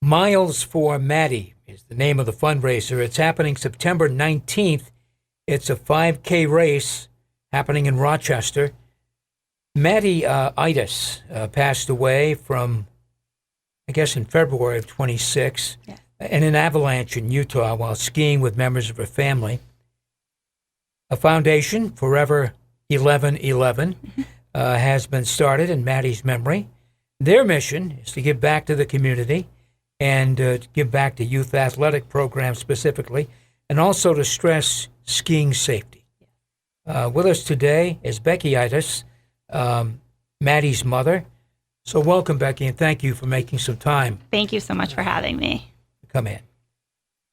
Miles for Maddie is the name of the fundraiser. It's happening September 19th. It's a 5K race happening in Rochester. Maddie Eitas passed away from, I guess, in February of 26 in an avalanche in Utah while skiing with members of her family. A foundation, Forever1111, has been started in Maddie's memory. Their mission is to give back to the community and to give back to youth athletic programs specifically, and also to stress skiing safety. With us today is Becky Eitas, Maddie's mother. So welcome, Becky, and thank you for making some time. Thank you so much for having me. Come in.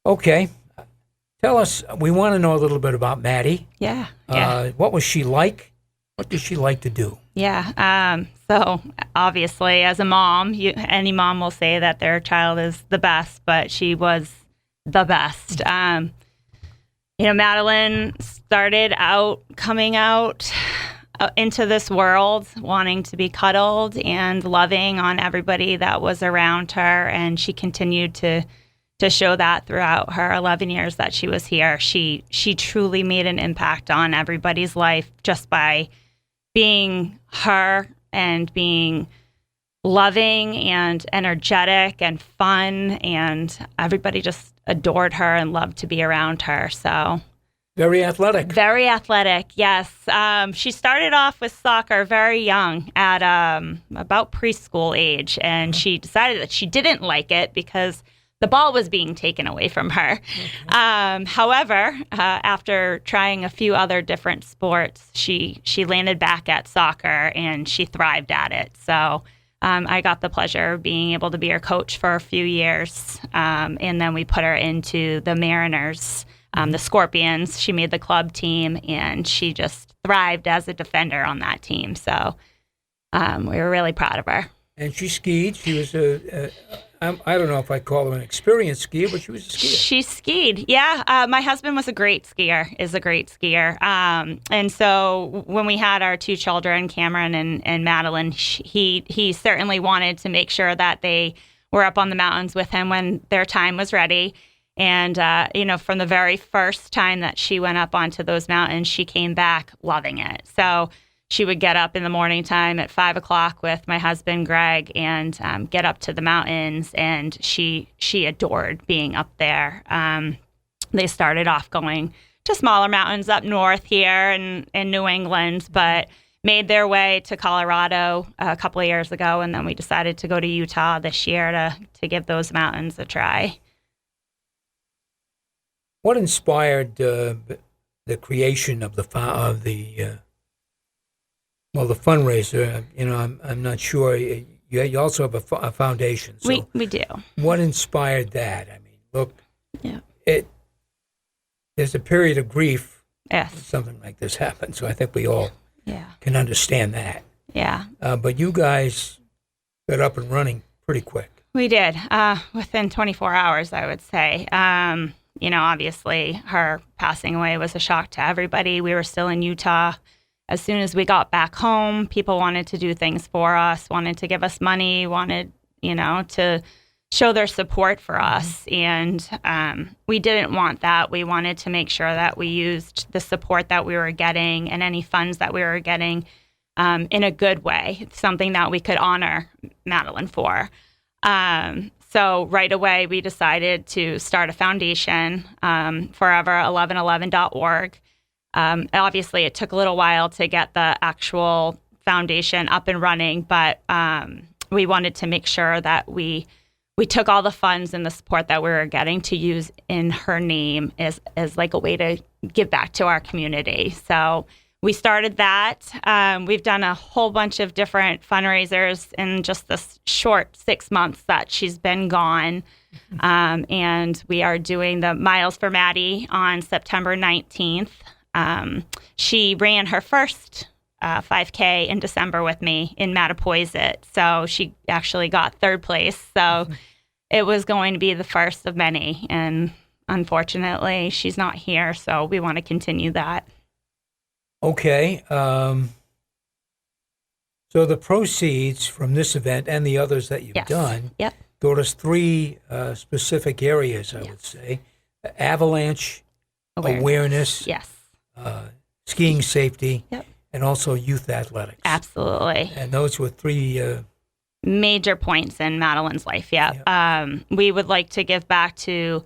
Okay. Tell us, we want to know a little bit about Maddie. Yeah. What was she like? What did she like to do? Yeah. So obviously, as a mom, any mom will say that their child is the best, but she was the best. Madeline started coming out into this world, wanting to be cuddled and loving on everybody that was around her, and she continued to show that throughout her 11 years that she was here. She truly made an impact on everybody's life just by being her and being loving and energetic and fun, and everybody just adored her and loved to be around her. So very athletic. Very athletic, yes. She started off with soccer very young at about preschool age, and she decided that she didn't like it because the ball was being taken away from her. However, after trying a few other different sports, she landed back at soccer, and she thrived at it. So I got the pleasure of being able to be her coach for a few years, and then we put her into the Mariners, the Scorpions. She made the club team, and she just thrived as a defender on that team. So we were really proud of her. And she skied. She was I don't know if I call her an experienced skier, but she was a skier. She skied, yeah. My husband is a great skier. And so when we had our two children, Cameron and Madeline, he certainly wanted to make sure that they were up on the mountains with him when their time was ready. And, from the very first time that she went up onto those mountains, she came back loving it. So she would get up in the morning time at 5 o'clock with my husband, Greg, and get up to the mountains. And she adored being up there. They started off going to smaller mountains up north here in New England, but made their way to Colorado a couple of years ago. And then we decided to go to Utah this year to give those mountains a try. What inspired the creation of the fundraiser? I'm not sure. You also have a foundation. So we do. What inspired that? I mean, look, yeah. There's a period of grief yes. when something like this happens. So I think we all can understand that. Yeah. But you guys got up and running pretty quick. We did. Within 24 hours, I would say. Obviously, her passing away was a shock to everybody. We were still in Utah. As soon as we got back home, people wanted to do things for us, wanted to give us money, wanted, to show their support for us. And we didn't want that. We wanted to make sure that we used the support that we were getting and any funds that we were getting in a good way, something that we could honor Madeline for. So right away, we decided to start a foundation, Forever1111.org. Obviously, it took a little while to get the actual foundation up and running, but we wanted to make sure that we took all the funds and the support that we were getting to use in her name as like a way to give back to our community. So we started that. We've done a whole bunch of different fundraisers in just this short 6 months that she's been gone. And we are doing the Miles for Maddie on September 19th. She ran her first 5K in December with me in Mattapoisett. So she actually got third place. So it was going to be the first of many. And unfortunately, she's not here. So we want to continue that. Okay. So the proceeds from this event and the others that you've done told us three specific areas, I would say. Avalanche awareness, Yes. Skiing safety, Yep. and also youth athletics. Absolutely. And those were three major points in Madeline's life. Yeah. We would like to give back to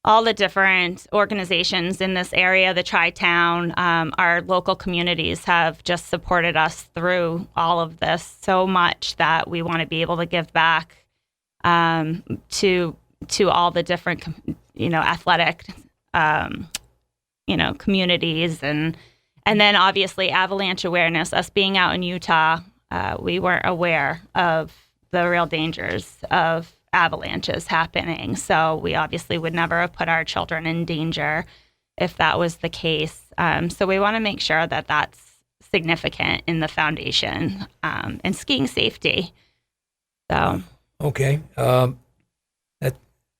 all the different organizations in this area, the Tri-Town. Our local communities have just supported us through all of this so much that we want to be able to give back to all the different, athletic, communities, and then obviously avalanche awareness. Us being out in Utah, we weren't aware of the real dangers of avalanches happening. So we obviously would never have put our children in danger if that was the case. So we want to make sure that that's significant in the foundation, and skiing safety. So okay, that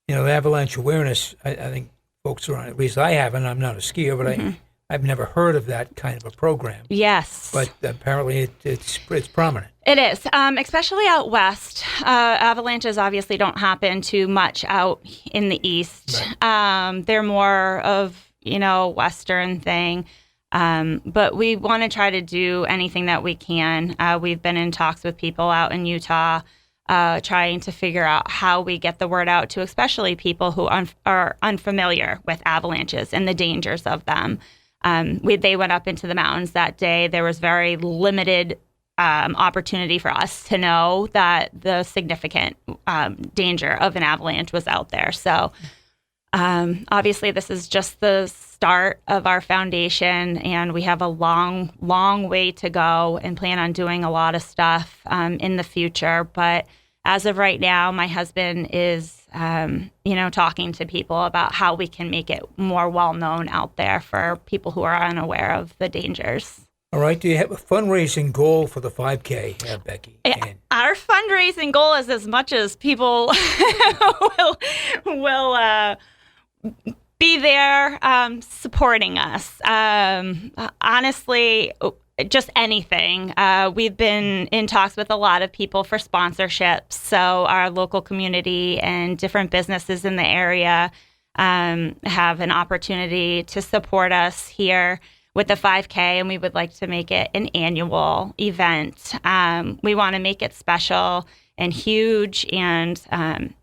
avalanche awareness. I think folks around, at least I haven't. I'm not a skier, but I've never heard of that kind of a program. Yes, but apparently it's prominent. It is, especially out west. Avalanches obviously don't happen too much out in the east. Right. They're more of, Western thing. But we want to try to do anything that we can. We've been in talks with people out in Utah, trying to figure out how we get the word out to especially people who are unfamiliar with avalanches and the dangers of them. They went up into the mountains that day. There was very limited opportunity for us to know that the significant danger of an avalanche was out there. So obviously this is just the start of our foundation, and we have a long, long way to go and plan on doing a lot of stuff in the future. But as of right now, my husband is, talking to people about how we can make it more well-known out there for people who are unaware of the dangers. All right. Do you have a fundraising goal for the 5K, Becky? Our fundraising goal is as much as people will be there supporting us. Honestly, just anything. We've been in talks with a lot of people for sponsorships. So our local community and different businesses in the area have an opportunity to support us here with the 5K, and we would like to make it an annual event. We want to make it special and huge and,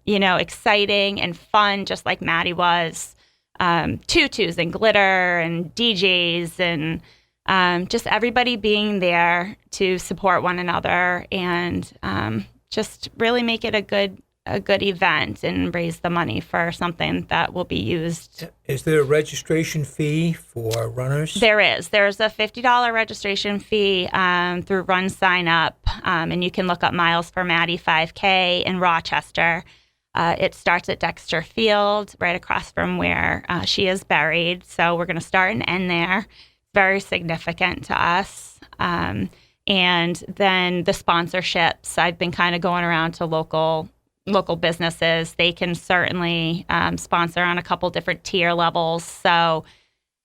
exciting and fun, just like Maddie was. Tutus and glitter and DJs and just everybody being there to support one another and just really make it a good event and raise the money for something that will be used. Is there a registration fee for runners? There is. There's a $50 registration fee through Run Sign Up, and you can look up Miles for Maddie 5K in Rochester. It starts at Dexter Field, right across from where she is buried. So we're going to start and end there. Very significant to us. And then the sponsorships, I've been kind of going around to local businesses. They can certainly sponsor on a couple different tier levels. So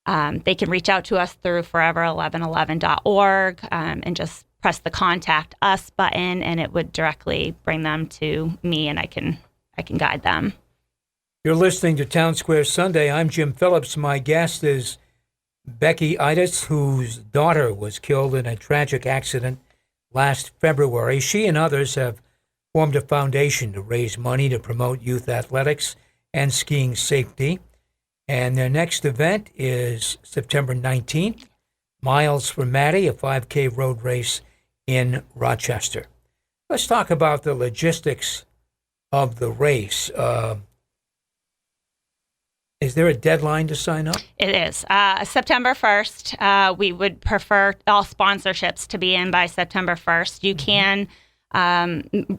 they can reach out to us through Forever1111.org and just press the Contact Us button, and it would directly bring them to me, and I can guide them. You're listening to Town Square Sunday. I'm Jim Phillips. My guest is Becky Eitas, whose daughter was killed in a tragic accident last February. She and others have formed a foundation to raise money to promote youth athletics and skiing safety. And their next event is September 19th, Miles for Maddie, a 5K road race in Rochester. Let's talk about the logistics of the race. Is there a deadline to sign up? It is. September 1st. We would prefer all sponsorships to be in by September 1st. You can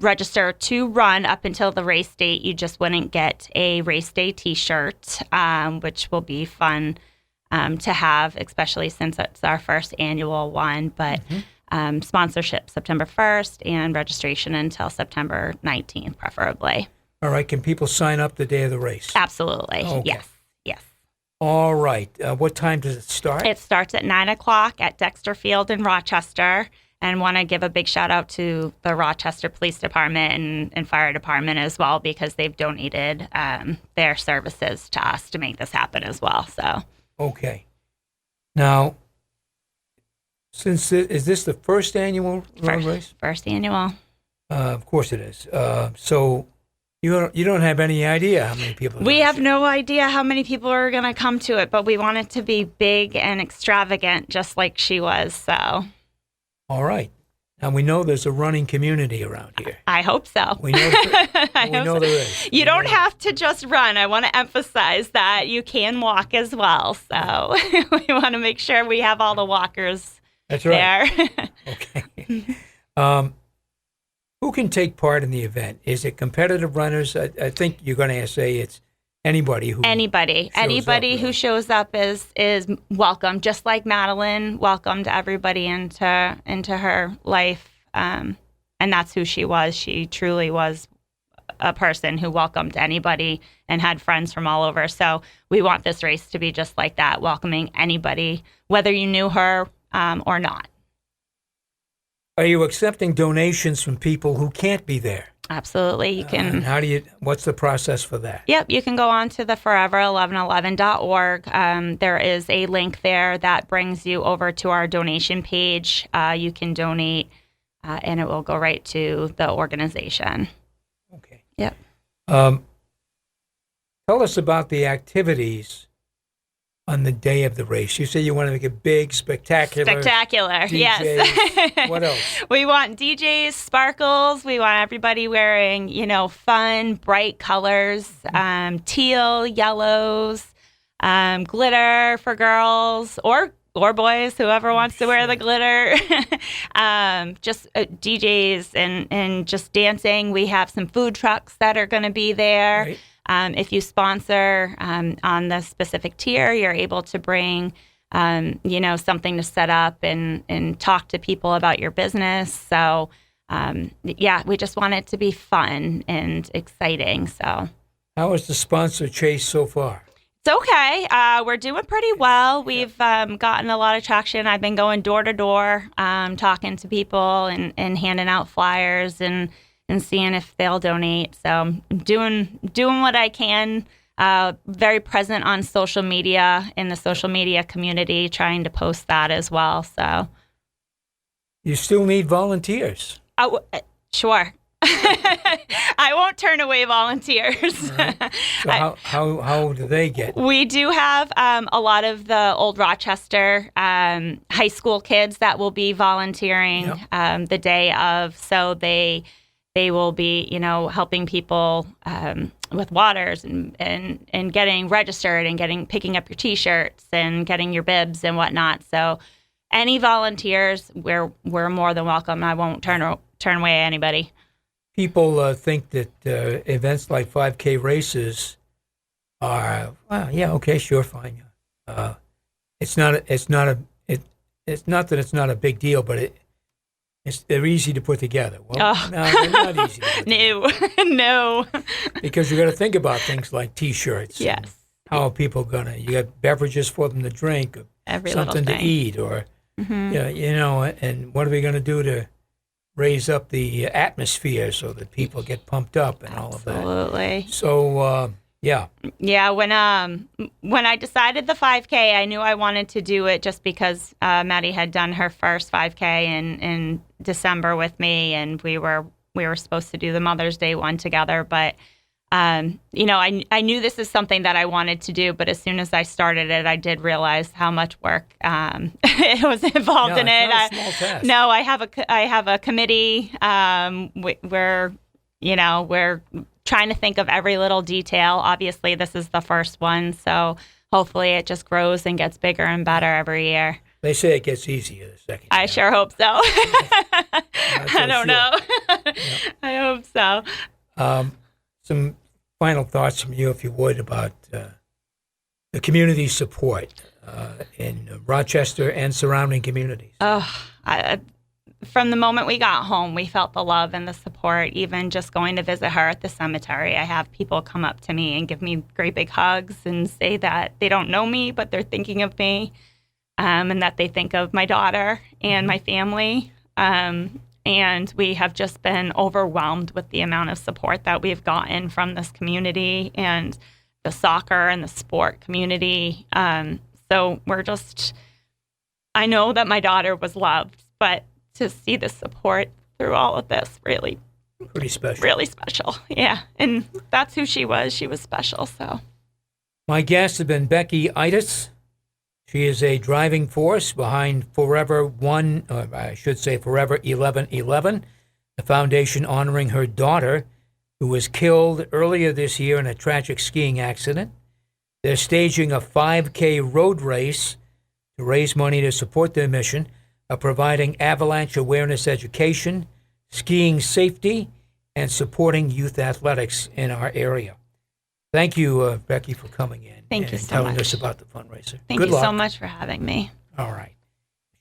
register to run up until the race date. You just wouldn't get a race day T-shirt, which will be fun to have, especially since it's our first annual one. But sponsorship September 1st and registration until September 19th, preferably. All right. Can people sign up the day of the race? Absolutely. Okay. Yes. All right. What time does it start? It starts at 9 o'clock at Dexter Field in Rochester. and want to give a big shout out to the Rochester Police Department and Fire Department as well, because they've donated their services to us to make this happen as well. So, okay. Now, is this the first annual road race? First annual. Of course it is. So you don't have any idea how many people. We have no idea how many people are going to come to it, but we want it to be big and extravagant, just like she was. So. All right. Now, we know there's a running community around here. I hope so. We know, there is. You don't have to just run. I want to emphasize that you can walk as well. So we want to make sure we have all the walkers That's right. there. Okay. Who can take part in the event? Is it competitive runners? I think you're going to say it's anybody who who shows up is welcome, just like Madeline welcomed everybody into her life, and that's who she was. She truly was a person who welcomed anybody and had friends from all over. So we want this race to be just like that, welcoming anybody, whether you knew her or not. Are you accepting donations from people who can't be there? Absolutely. You can. And what's the process for that? Yep. You can go on to the Forever1111.org. There is a link there that brings you over to our donation page. You can donate, and it will go right to the organization. Okay. Yep. Tell us about the activities on the day of the race. You say you want to make it big, spectacular. Spectacular, DJs. Yes. What else? We want DJs, sparkles. We want everybody wearing, fun, bright colors, teal, yellows, glitter for girls or boys, whoever wants to wear the glitter. Just DJs and just dancing. We have some food trucks that are going to be there. Right. If you sponsor on the specific tier, you're able to bring, something to set up and talk to people about your business. So, we just want it to be fun and exciting. So, how is the sponsor chase so far? It's okay. We're doing pretty well. We've gotten a lot of traction. I've been going door to door, talking to people and handing out flyers and seeing if they'll donate. So I'm doing what I can. Very present on social media, in the social media community, trying to post that as well. So you still need volunteers. Oh, sure. I won't turn away volunteers. Right. So how do they get? We do have a lot of the old Rochester high school kids that will be volunteering the day of. So they will be, helping people with waters and getting registered and picking up your T-shirts and getting your bibs and whatnot. So any volunteers, we're more than welcome. I won't turn away anybody. People think that events like 5K races are, okay, sure, fine. It's not that it's not a big deal, but they're easy to put together. Well, no, they're not easy to put together. No. Because you got to think about things like T-shirts. Yes. How are people gonna? You got beverages for them to drink, or something to eat, or and what are we gonna do to raise up the atmosphere so that people get pumped up and all of that? Absolutely. So yeah. When I decided the 5K, I knew I wanted to do it just because Maddie had done her first 5K in December with me, and we were supposed to do the Mother's Day one together. But I knew this is something that I wanted to do. But as soon as I started it, I did realize how much work it was involved in it. Not a small task. No, I have a committee. We're trying to think of every little detail. Obviously, this is the first one, so hopefully it just grows and gets bigger and better every year. They say it gets easier the second I year. sure hope so. I don't know. Yep. I hope so. Some final thoughts from you, if you would, about the community support in Rochester and surrounding communities. From the moment we got home, we felt the love and the support, even just going to visit her at the cemetery. I have people come up to me and give me great big hugs and say that they don't know me, but they're thinking of me, and that they think of my daughter and my family. And we have just been overwhelmed with the amount of support that we've gotten from this community and the soccer and the sport community. So I know that my daughter was loved, but to see the support through all of this, really really special. Yeah. And that's who she was. She was special. So My guests have been Becky Eitas. She is a driving force behind Forever1111, the foundation honoring her daughter, who was killed earlier this year in a tragic skiing accident. They're staging a 5K road race to raise money to support their mission of providing avalanche awareness education, skiing safety, and supporting youth athletics in our area. Thank you, Becky, for coming in Thank you and so telling much. us about the fundraiser. Thank Good you luck. so much for having me. All right.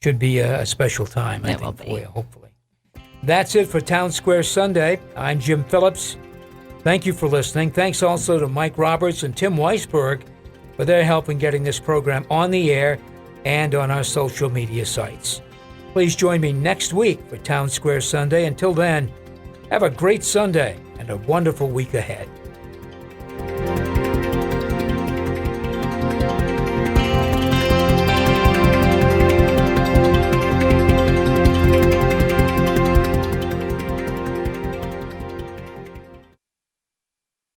Should be a special time, I It will think, be. for you, hopefully. That's it for Town Square Sunday. I'm Jim Phillips. Thank you for listening. Thanks also to Mike Roberts and Tim Weisberg for their help in getting this program on the air and on our social media sites. Please join me next week for Town Square Sunday. Until then, have a great Sunday and a wonderful week ahead.